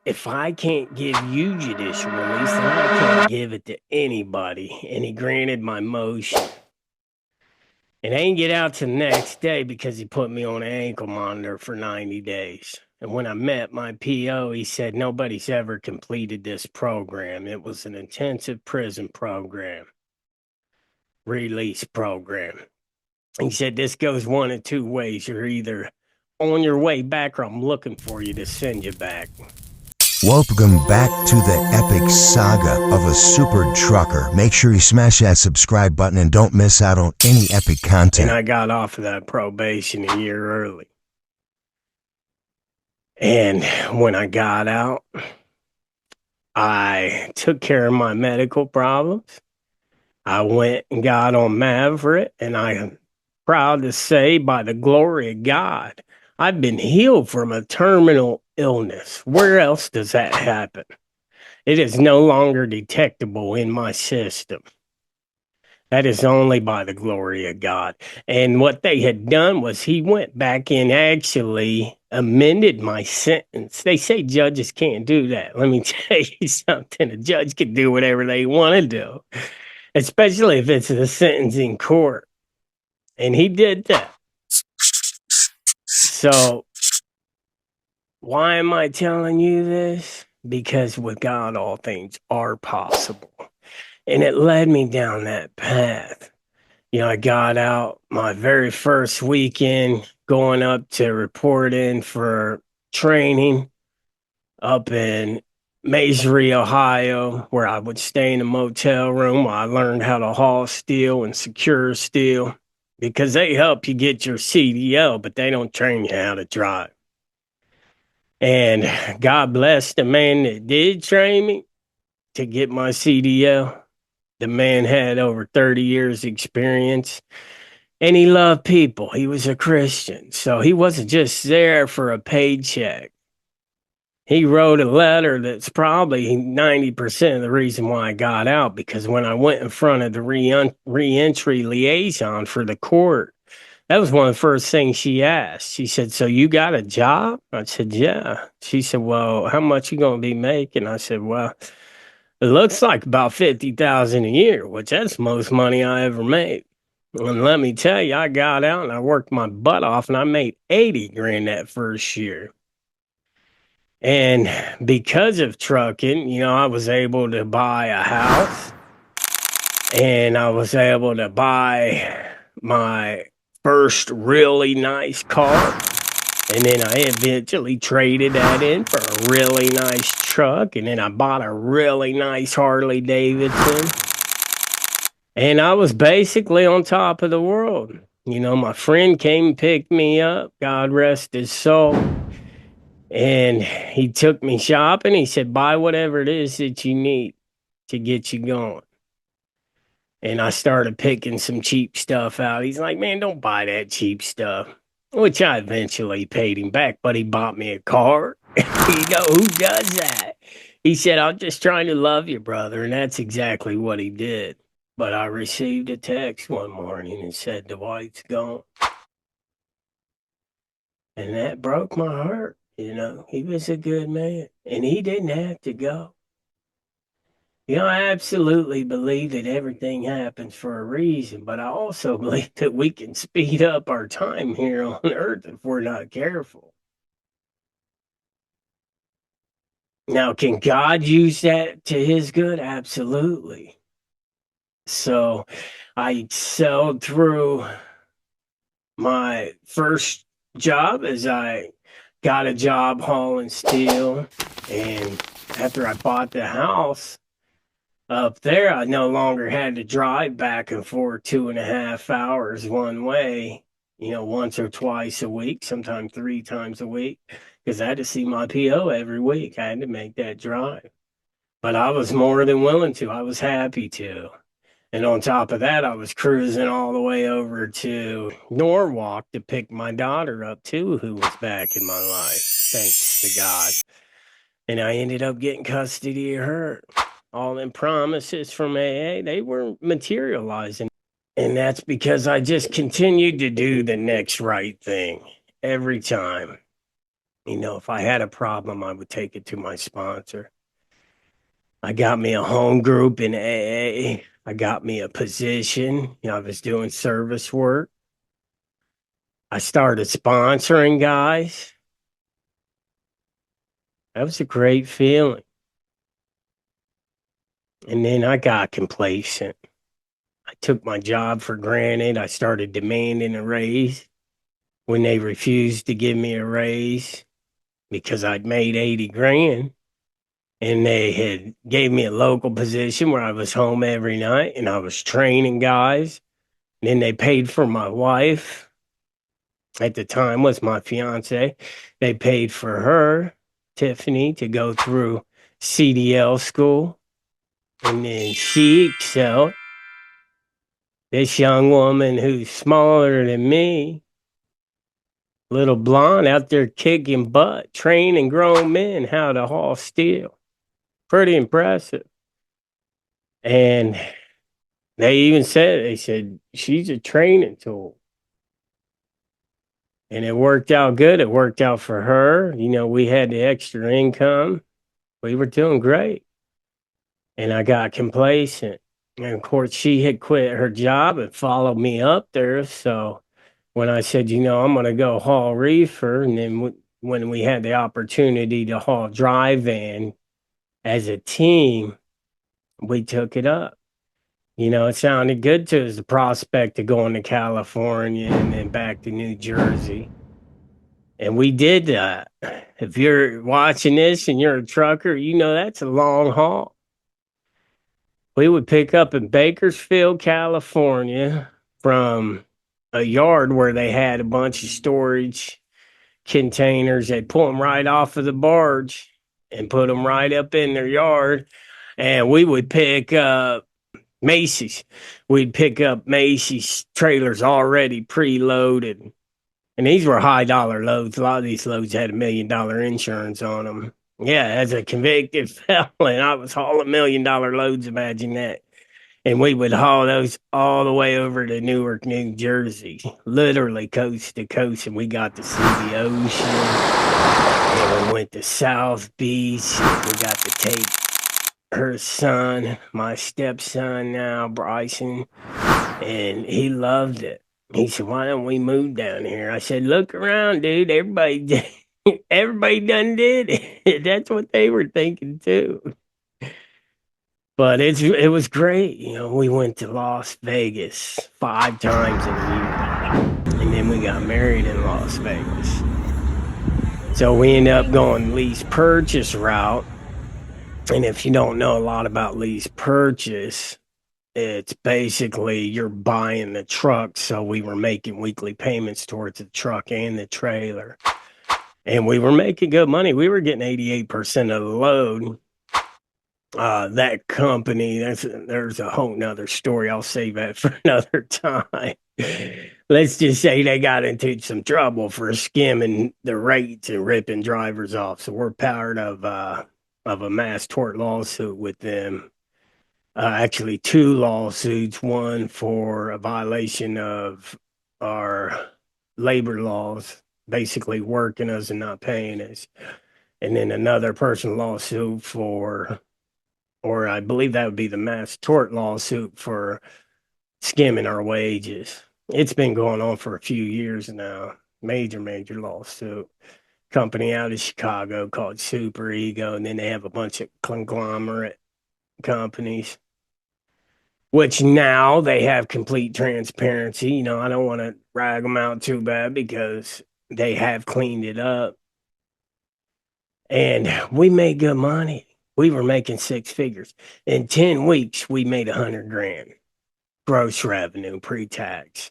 if I can't give you judicial release, then I can't give it to anybody. And he granted my motion. And I didn't get out till the next day because he put me on an ankle monitor for 90 days. And when I met my PO, he said, nobody's ever completed this program. It was an intensive prison program, release program. He said, this goes one of two ways. You're either on your way back or I'm looking for you to send you back. Welcome back to the epic saga of a super trucker. Make sure you smash that subscribe button and don't miss out on any epic content. And I got off of that probation a year early. And when I got out, I took care of my medical problems. I went and got on Maverick, and I am proud to say, by the glory of God, I've been healed from a terminal illness. Where else does that happen? It is no longer detectable in my system. That is only by the glory of God. And what they had done was he went back and actually amended my sentence. They say judges can't do that. Let me tell you something. A judge can do whatever they want to do, especially if it's a sentencing court. And he did that. So why am I telling you this? Because with God, all things are possible. And it led me down that path. You know, I got out my very first weekend going up to report in for training up in Masery, Ohio, where I would stay in a motel room while I learned how to haul steel and secure steel, because they help you get your CDL, but they don't train you how to drive. And God bless the man that did train me to get my CDL. The man had over 30 years experience, and he loved people. He was a Christian, so he wasn't just there for a paycheck. He wrote a letter that's probably 90% of the reason why I got out, because when I went in front of the reentry liaison for the court, that was one of the first things she asked. She said, so you got a job? I said, yeah. She said, well, how much you going to be making? I said, well, it looks like about $50,000 a year, which that's the most money I ever made. And let me tell you, I got out and I worked my butt off, and I made 80 grand that first year. And because of trucking, you know, I was able to buy a house, and I was able to buy my first really nice car. And then I eventually traded that in for a really nice truck. And then I bought a really nice Harley Davidson. And I was basically on top of the world. You know, my friend came and picked me up, God rest his soul. And he took me shopping. He said, buy whatever it is that you need to get you going. And I started picking some cheap stuff out. He's like, man, don't buy that cheap stuff. Which I eventually paid him back, but he bought me a car. You know, who does that? He said, I'm just trying to love you, brother. And that's exactly what he did. But I received a text one morning and said, Dwight's gone. And that broke my heart. You know, he was a good man, and he didn't have to go. You know, I absolutely believe that everything happens for a reason, but I also believe that we can speed up our time here on Earth if we're not careful. Now, can God use that to his good? Absolutely. So I sailed through my first job as I got a job hauling steel. And after I bought the house up there, I no longer had to drive back and forth 2.5 hours one way, you know, once or twice a week, sometimes 3 times a week, because I had to see my PO every week. I had to make that drive. But I was more than willing to. I was happy to. And on top of that, I was cruising all the way over to Norwalk to pick my daughter up, too, who was back in my life, thanks to God. And I ended up getting custody of her. All them promises from AA, they weren't materializing. And that's because I just continued to do the next right thing every time. If I had a problem, I would take it to my sponsor. I got me a home group in AA. I got me a position. I was doing service work. I started sponsoring guys. That was a great feeling. And then I got complacent. I took my job for granted. I started demanding a raise when they refused to give me a raise because I'd made 80 grand and they had gave me a local position where I was home every night and I was training guys. And then they paid for my wife at the time was my fiance. They paid for her, Tiffany, to go through CDL school. And then she excelled. This young woman who's smaller than me, little blonde out there kicking butt, training grown men how to haul steel. Pretty impressive. And they said, she's a training tool. And it worked out good. It worked out for her. We had the extra income. We were doing great. And I got complacent. And of course, she had quit her job and followed me up there. So when I said, I'm going to go haul reefer, and then when we had the opportunity to haul dry van as a team, we took it up. It sounded good to us, the prospect of going to California and then back to New Jersey. And we did that. If you're watching this and you're a trucker, that's a long haul. We would pick up in Bakersfield, California from a yard where they had a bunch of storage containers. They'd pull them right off of the barge and put them right up in their yard. And we would pick up Macy's. We'd pick up Macy's trailers already preloaded. And these were high dollar loads. A lot of these loads had $1 million insurance on them. Yeah, as a convicted felon, I was hauling $1 million loads. Imagine that. And we would haul those all the way over to Newark, New Jersey, literally coast to coast. And we got to see the ocean. And we went to South Beach. We got to take her son, my stepson now, Bryson, and he loved it. He said, "Why don't we move down here?" I said, "Look around, dude. Everybody done did it." That's what they were thinking too. But it was great. We went to Las Vegas 5 times in a year, and then we got married in Las Vegas. So we ended up going lease purchase route. And if you don't know a lot about lease purchase, it's basically you're buying the truck. So we were making weekly payments towards the truck and the trailer. And we were making good money. We were getting 88% of the load. That company, there's a whole nother story. I'll save that for another time. Let's just say they got into some trouble for skimming the rates and ripping drivers off. So we're part of a mass tort lawsuit with them. Actually, 2 lawsuits. One for a violation of our labor laws, basically working us and not paying us, and then another personal lawsuit or I believe that would be the mass tort lawsuit for skimming our wages. It's been going on for a few years now. Major lawsuit. Company out of Chicago called Super Ego, and then they have a bunch of conglomerate companies, which now they have complete transparency. I don't want to rag them out too bad because they have cleaned it up. And we made good money. We were making 6 figures. In 10 weeks, we made 100 grand gross revenue pre-tax.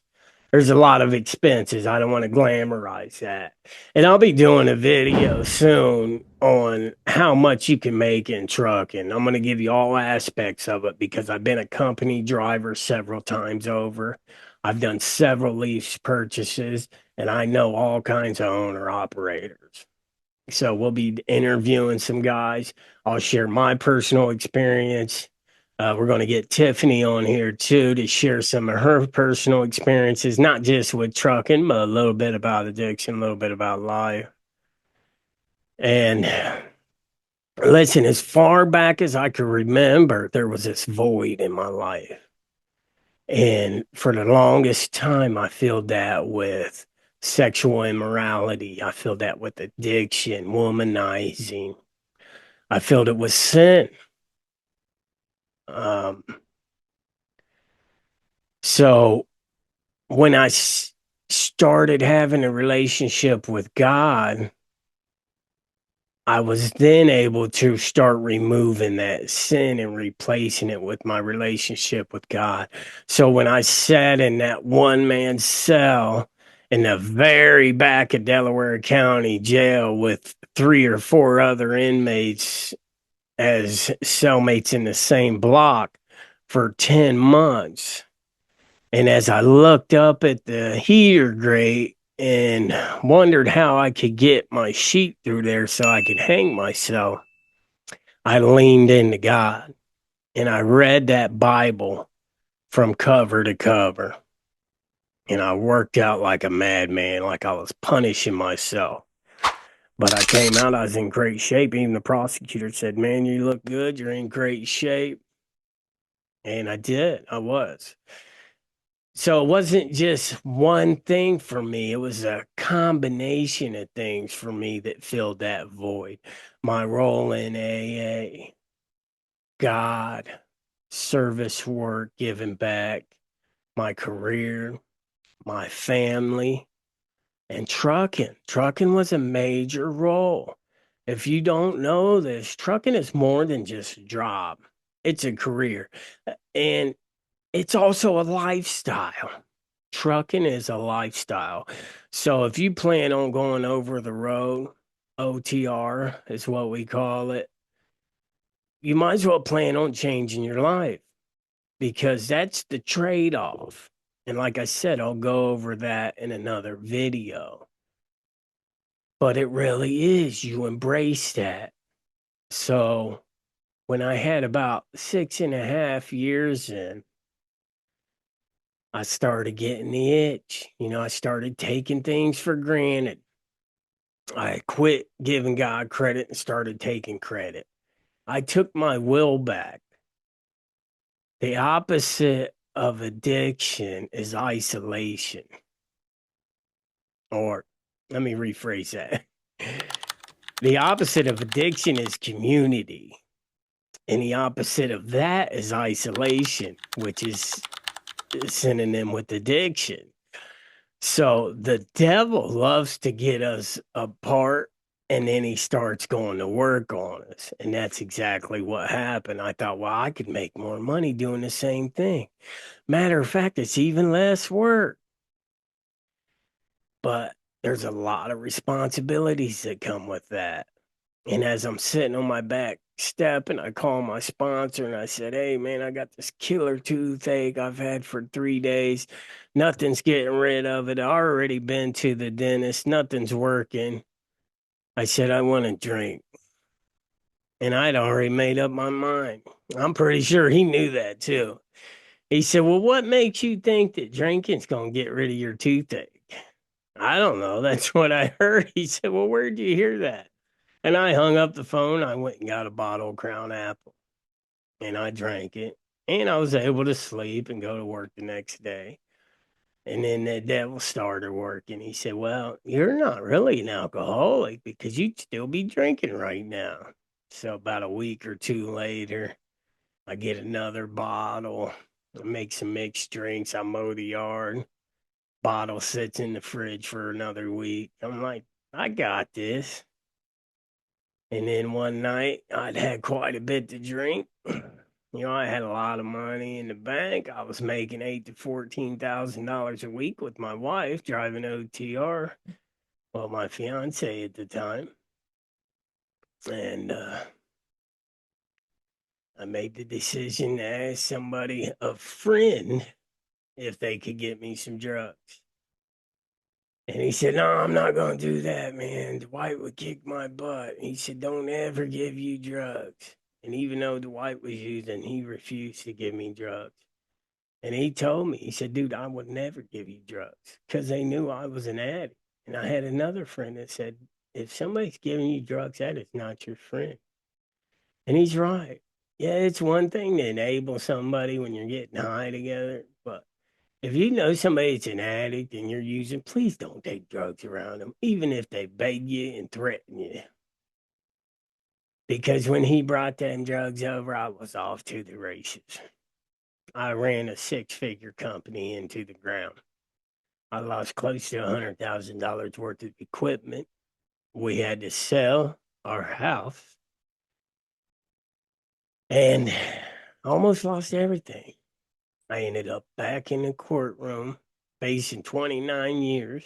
There's a lot of expenses. I don't want to glamorize that. And I'll be doing a video soon on how much you can make in trucking. I'm going to give you all aspects of it because I've been a company driver several times over. I've done several lease purchases, and I know all kinds of owner operators. So we'll be interviewing some guys. I'll share my personal experience. We're going to get Tiffany on here too to share some of her personal experiences, not just with trucking, but a little bit about addiction, a little bit about life. And listen, as far back as I could remember, there was this void in my life. And for the longest time, I filled that with sexual immorality. I filled that with addiction, womanizing. I filled it with sin. Um, so when started having a relationship with God, I was then able to start removing that sin and replacing it with my relationship with God. So when I sat in that one man cell in the very back of Delaware County jail with three or four other inmates as cellmates in the same block for 10 months, and as I looked up at the heater grate and wondered how I could get my sheet through there so I could hang myself, I leaned into God and I read that Bible from cover to cover. And I worked out like a madman, like I was punishing myself. But I came out, I was in great shape. Even the prosecutor said, "Man, you look good. You're in great shape." And I did. I was. So it wasn't just one thing for me. It was a combination of things for me that filled that void. My role in AA, God, service work, giving back, my career, my family, and trucking. Trucking was a major role. If you don't know this, trucking is more than just a job. It's a career. And it's also a lifestyle. Trucking is a lifestyle. So if you plan on going over the road, OTR is what we call it, you might as well plan on changing your life because that's the trade off. And like I said, I'll go over that in another video. But it really is. You embrace that. So when I had about 6.5 years in, I started getting the itch. I started taking things for granted. I quit giving God credit and started taking credit. I took my will back. The opposite of addiction is isolation. Or let me rephrase that. The opposite of addiction is community. And the opposite of that is isolation, which is synonym with addiction. So the devil loves to get us apart and then he starts going to work on us. And that's exactly what happened. I thought, well, I could make more money doing the same thing. Matter of fact, it's even less work. But there's a lot of responsibilities that come with that. And as I'm sitting on my back step and I call my sponsor and I said, "Hey, man, I got this killer toothache I've had for 3 days. Nothing's getting rid of it. I already been to the dentist. Nothing's working." I said, "I want to drink." And I'd already made up my mind. I'm pretty sure he knew that too. He said, "Well, what makes you think that drinking's going to get rid of your toothache?" "I don't know. That's what I heard." He said, "Well, where'd you hear that?" And I hung up the phone. I went and got a bottle of Crown Apple and I drank it. And I was able to sleep and go to work the next day. And then the devil started working. He said, "Well, you're not really an alcoholic because you'd still be drinking right now." So about a week or two later, I get another bottle. I make some mixed drinks. I mow the yard. Bottle sits in the fridge for another week. I'm like, I got this. And then one night, I'd had quite a bit to drink. I had a lot of money in the bank. I was making $8,000 to $14,000 a week with my wife driving OTR. Well, my fiance at the time, and I made the decision to ask somebody, a friend, if they could get me some drugs. And he said, "No, I'm not going to do that, man. Dwight would kick my butt." He said, "Don't ever give you drugs." And even though Dwight was using, he refused to give me drugs. And he told me, he said, "Dude, I would never give you drugs," because they knew I was an addict. And I had another friend that said, If somebody's giving you drugs, that is not your friend. And he's right. Yeah, it's one thing to enable somebody when you're getting high together, but if you know somebody's an addict and you're using, please don't take drugs around them, even if they beg you and threaten you. Because when he brought them drugs over, I was off to the races. I ran a 6-figure company into the ground. I lost close to $100,000 worth of equipment. We had to sell our house and almost lost everything. I ended up back in the courtroom, facing 29 years.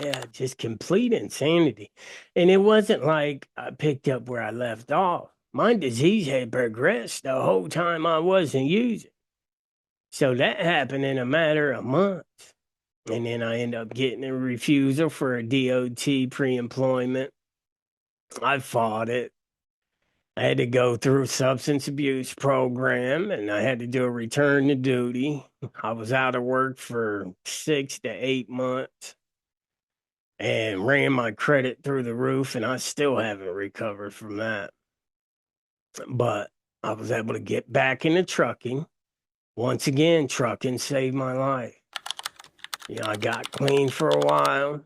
Yeah, just complete insanity. And it wasn't like I picked up where I left off. My disease had progressed the whole time I wasn't using. So that happened in a matter of months. And then I ended up getting a refusal for a DOT pre employment. I fought it. I had to go through a substance abuse program and I had to do a return to duty. I was out of work for 6 to 8 months and ran my credit through the roof, and I still haven't recovered from that. But I was able to get back into trucking. Once again, trucking saved my life. I got clean for a while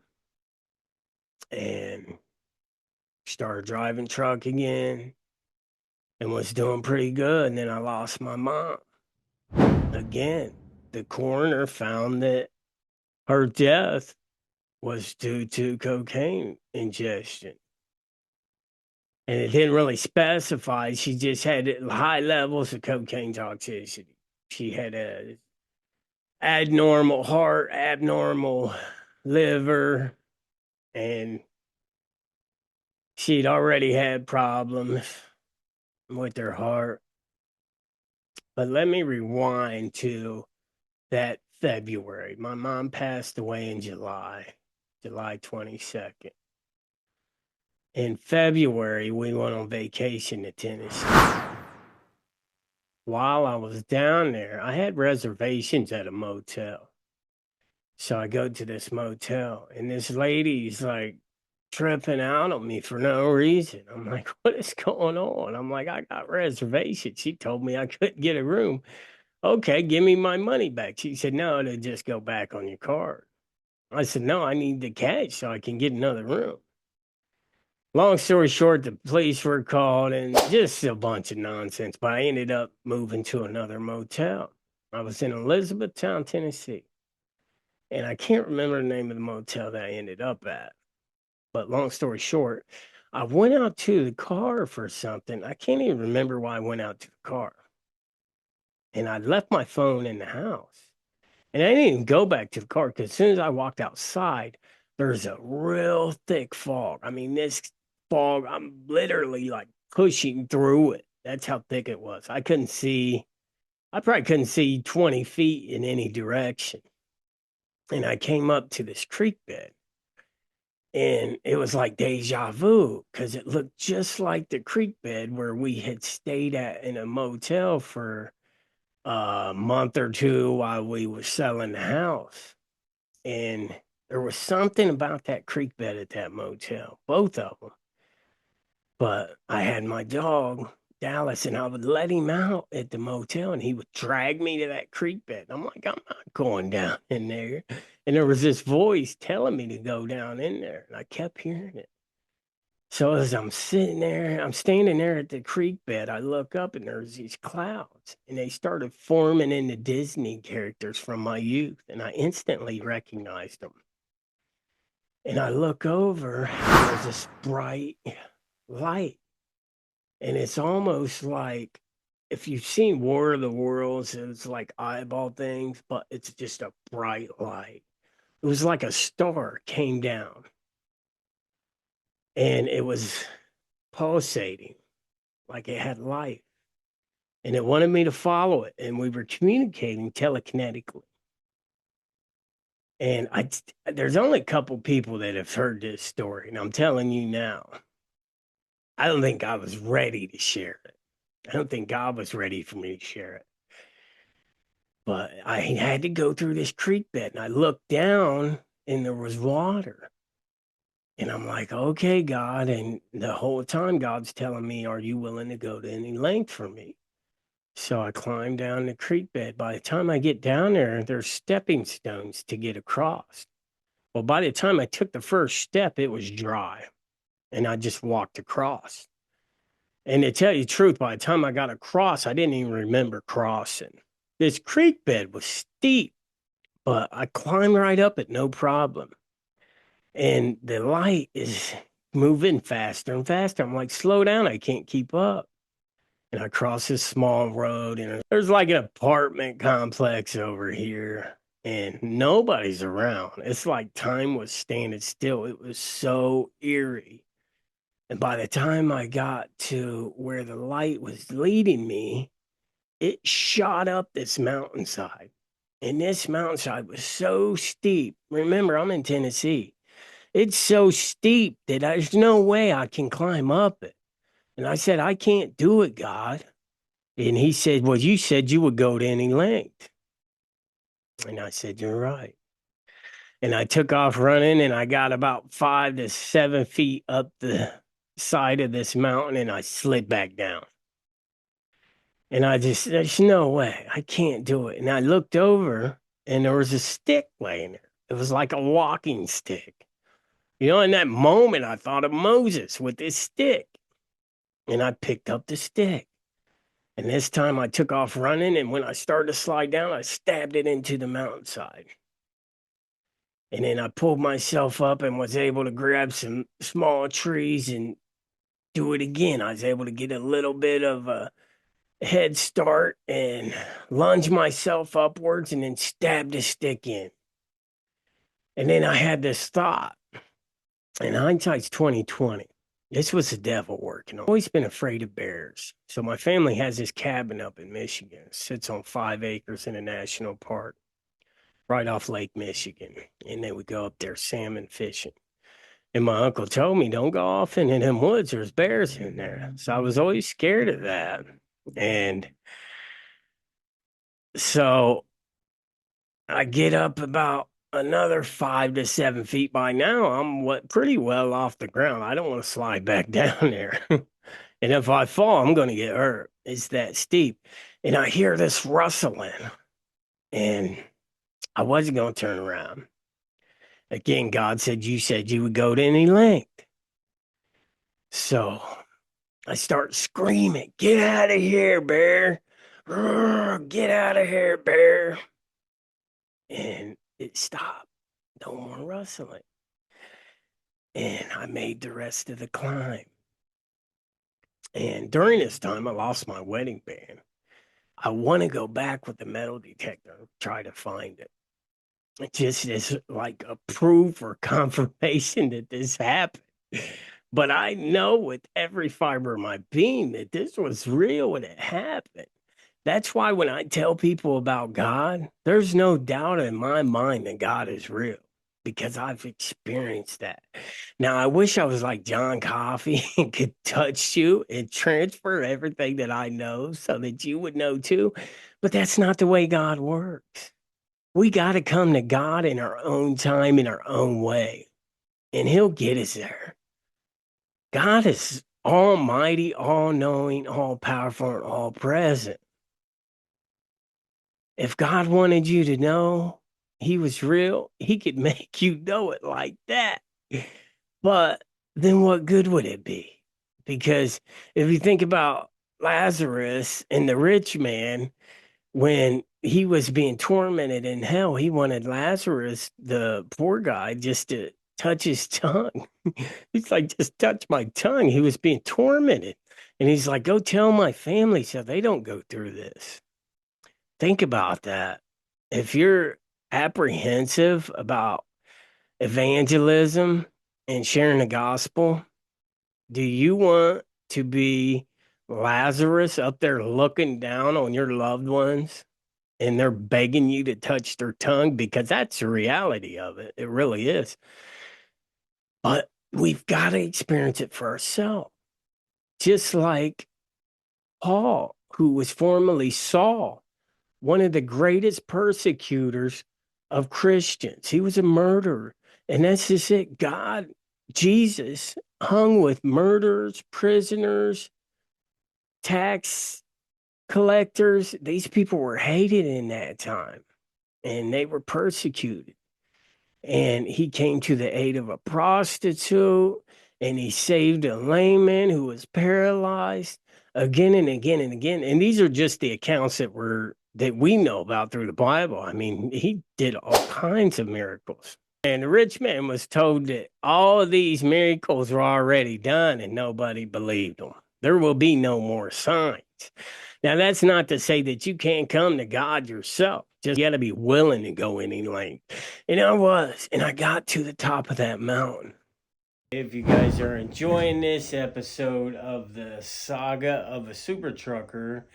and started driving truck again and was doing pretty good. And then I lost my mom again. The coroner found that her death was due to cocaine ingestion. And it didn't really specify. She just had high levels of cocaine toxicity. She had a abnormal heart, abnormal liver, and she'd already had problems with her heart. But let me rewind to that February. My mom passed away in July 22nd. In February, we went on vacation to Tennessee. While I was down there, I had reservations at a motel. So I go to this motel, and this lady's like tripping out on me for no reason. I'm like, what is going on? I'm like, I got reservations. She told me I couldn't get a room. Okay, give me my money back. She said, no, it'll just go back on your card. I said, no, I need the cash so I can get another room. Long story short, the police were called and just a bunch of nonsense. But I ended up moving to another motel. I was in Elizabethtown, Tennessee. And I can't remember the name of the motel that I ended up at. But long story short, I went out to the car for something. I can't even remember why I went out to the car. And I left my phone in the house. And I didn't even go back to the car because as soon as I walked outside, there's a real thick fog. I mean, this fog, I'm literally like pushing through it. That's how thick it was. I probably couldn't see 20 feet in any direction. And I came up to this creek bed. And it was like deja vu because it looked just like the creek bed where we had stayed at in a motel for a month or two while we were selling the house. And there was something about that creek bed at that motel, both of them. But I had my dog, Dallas, and I would let him out at the motel and he would drag me to that creek bed. I'm like, I'm not going down in there. And there was this voice telling me to go down in there. And I kept hearing it. So as I'm sitting there, I'm standing there at the creek bed, I look up and there's these clouds and they started forming into Disney characters from my youth. And I instantly recognized them. And I look over and there's this bright light. And it's almost like if you've seen War of the Worlds, it's like eyeball things, but it's just a bright light. It was like a star came down and it was pulsating like it had life. And it wanted me to follow it. And we were communicating telekinetically. And there's only a couple people that have heard this story. And I'm telling you now, I don't think I was ready to share it. I don't think God was ready for me to share it. But I had to go through this creek bed and I looked down and there was water. And I'm like, okay, God. And the whole time, God's telling me, are you willing to go to any length for me? So I climbed down the creek bed. By the time I get down there, there's stepping stones to get across. Well, by the time I took the first step, it was dry and I just walked across. And to tell you the truth, by the time I got across, I didn't even remember crossing. This creek bed was steep, but I climbed right up it, no problem. And the light is moving faster and faster. I'm like, slow down, I can't keep up. And I cross this small road, and there's like an apartment complex over here, and nobody's around. It's like time was standing still. It was so eerie. And by the time I got to where the light was leading me, it shot up this mountainside. And this mountainside was so steep. Remember, I'm in Tennessee. It's so steep that there's no way I can climb up it. And I said, I can't do it, God. And he said, well, you said you would go to any length. And I said, you're right. And I took off running and I got about 5 to 7 feet up the side of this mountain and I slid back down. And there's no way. I can't do it. And I looked over and there was a stick laying there. It was like a walking stick. You know, in that moment, I thought of Moses with this stick. And I picked up the stick. And this time I took off running. And when I started to slide down, I stabbed it into the mountainside. And then I pulled myself up and was able to grab some small trees and do it again. I was able to get a little bit of a head start and lunge myself upwards and then stab the stick in. And then I had this thought, and hindsight's 2020. This was the devil working. I've always been afraid of bears. So my family has this cabin up in Michigan. It sits on 5 acres in a national park right off Lake Michigan. And then we go up there salmon fishing. And my uncle told me, don't go off into them woods. There's bears in there. So I was always scared of that. And so I get up about another 5 to 7 feet. By now, I'm pretty well off the ground. I don't want to slide back down there. And if I fall, I'm going to get hurt. It's that steep. And I hear this rustling. And I wasn't going to turn around. Again, God said you would go to any length. So I start screaming, get out of here, bear. Get out of here, bear. And it stopped. No more rustling. And I made the rest of the climb. And during this time, I lost my wedding band. I want to go back with the metal detector, try to find it. It just is like a proof or confirmation that this happened. But I know with every fiber of my being that this was real when it happened. That's why when I tell people about God, there's no doubt in my mind that God is real because I've experienced that. Now, I wish I was like John Coffey and could touch you and transfer everything that I know so that you would know too. But that's not the way God works. We got to come to God in our own time, in our own way, and He'll get us there. God is almighty, all knowing, all powerful, and all present. If God wanted you to know He was real, He could make you know it like that. But then what good would it be? Because if you think about Lazarus and the rich man, when he was being tormented in hell, he wanted Lazarus, the poor guy, just to touch his tongue. He's like, just touch my tongue. He was being tormented. And he's like, go tell my family so they don't go through this. Think about that. If you're apprehensive about evangelism and sharing the gospel, do you want to be Lazarus up there looking down on your loved ones and they're begging you to touch their tongue? Because that's the reality of it. It really is. But we've got to experience it for ourselves. Just like Paul, who was formerly Saul, one of the greatest persecutors of Christians. He was a murderer. And that's just it. God Jesus hung with murderers, prisoners, tax collectors. These people were hated in that time and they were persecuted. And he came to the aid of a prostitute and he saved a lame man who was paralyzed again and again and again. And these are just the accounts that we know about through the Bible. I mean, he did all kinds of miracles. And the rich man was told that all of these miracles were already done and nobody believed him. There will be no more signs. Now, that's not to say that you can't come to God yourself. Just you got to be willing to go any length. And I was, and I got to the top of that mountain. If you guys are enjoying this episode of the Saga of a Super Trucker,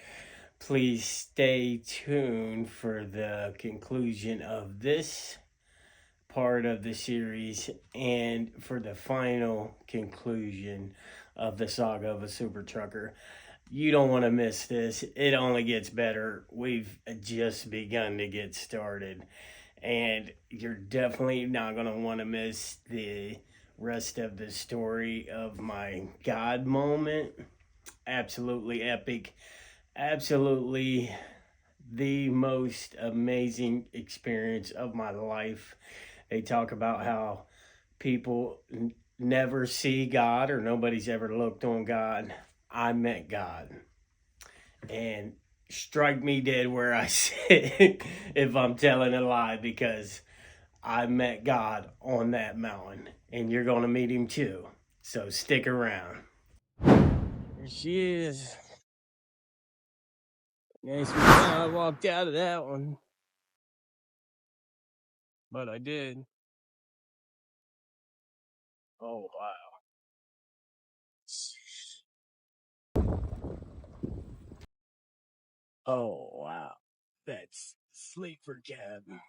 please stay tuned for the conclusion of this part of the series and for the final conclusion of the Saga of a Super Trucker. You don't want to miss this. It only gets better. We've just begun to get started. And you're definitely not going to want to miss the rest of the story of my God moment. Absolutely epic. Absolutely the most amazing experience of my life. They talk about how people never see God or nobody's ever looked on God. I met God. And strike me dead where I sit if I'm telling a lie, because I met God on that mountain and you're going to meet him too. So stick around. There she is. Nice one. I walked out of that one, but I did. Oh, wow. Oh, wow. That's sleeper cabin.